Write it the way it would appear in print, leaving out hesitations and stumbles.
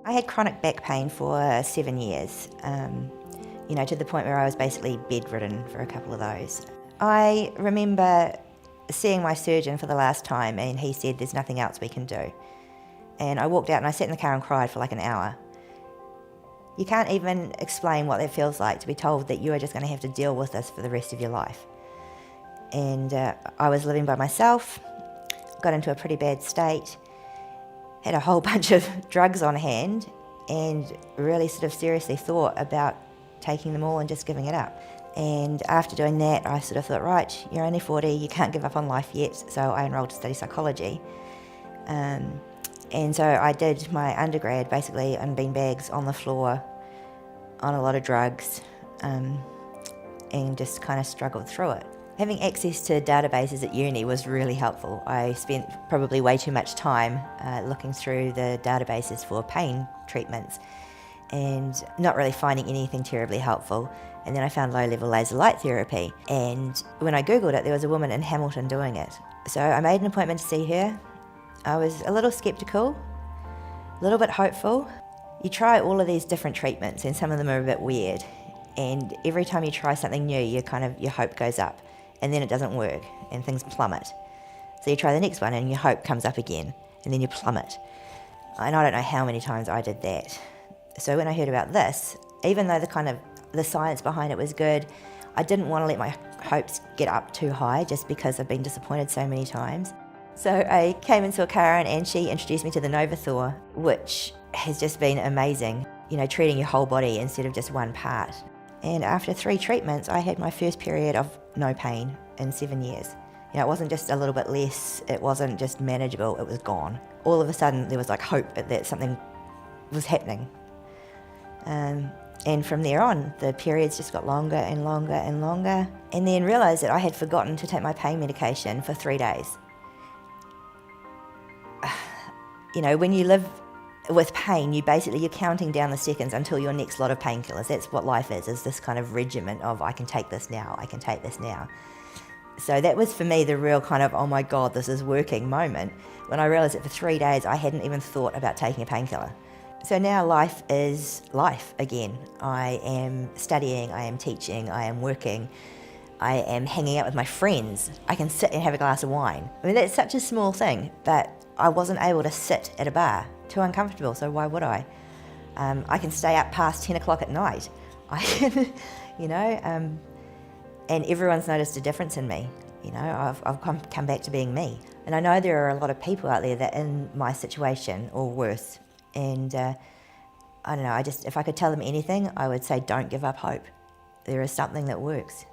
I had chronic back pain for 7 years, to the point where I was basically bedridden for a couple of those. I remember seeing my surgeon for the last time, and he said there's nothing else we can do. And I walked out and I sat in the car and cried for like an hour. You can't even explain what that feels like, to be told that you are just going to have to deal with this for the rest of your life. And I was living by myself, got into a pretty bad state, had a whole bunch of drugs on hand, and really sort of seriously thought about taking them all and just giving it up. And after doing that, I sort of thought, right, you're only 40, you can't give up on life yet. So I enrolled to study psychology. And so I did my undergrad basically on beanbags, on the floor, on a lot of drugs, and just kind of struggled through it. Having access to databases at uni was really helpful. I spent probably way too much time looking through the databases for pain treatments and not really finding anything terribly helpful. And then I found low-level laser light therapy. And when I Googled it, there was a woman in Hamilton doing it. So I made an appointment to see her. I was a little skeptical, a little bit hopeful. You try all of these different treatments and some of them are a bit weird. And every time you try something new, your hope goes up. And then it doesn't work and things plummet. So you try the next one and your hope comes up again and then you plummet. And I don't know how many times I did that. So when I heard about this, even though the science behind it was good, I didn't want to let my hopes get up too high just because I've been disappointed so many times. So I came into a car and she introduced me to the NovoTHOR, which has just been amazing, treating your whole body instead of just one part. And after 3 treatments, I had my first period of no pain in 7 years. It wasn't just a little bit less, it wasn't just manageable, it was gone. All of a sudden, there was like hope that something was happening. And from there on, the periods just got longer and longer and longer. And then realised that I had forgotten to take my pain medication for 3 days. When you live with pain, you're counting down the seconds until your next lot of painkillers. That's what life is this kind of regimen of I can take this now, I can take this now. So that was for me the real kind of, oh my God, this is working moment, when I realised that for 3 days I hadn't even thought about taking a painkiller. So now life is life again. I am studying, I am teaching, I am working, I am hanging out with my friends. I can sit and have a glass of wine. I mean, that's such a small thing, but I wasn't able to sit at a bar. Too uncomfortable, so why would I? I can stay up past 10 o'clock at night. I can, and everyone's noticed a difference in me. I've come back to being me. And I know there are a lot of people out there that are in my situation or worse. And I don't know, if I could tell them anything, I would say don't give up hope. There is something that works.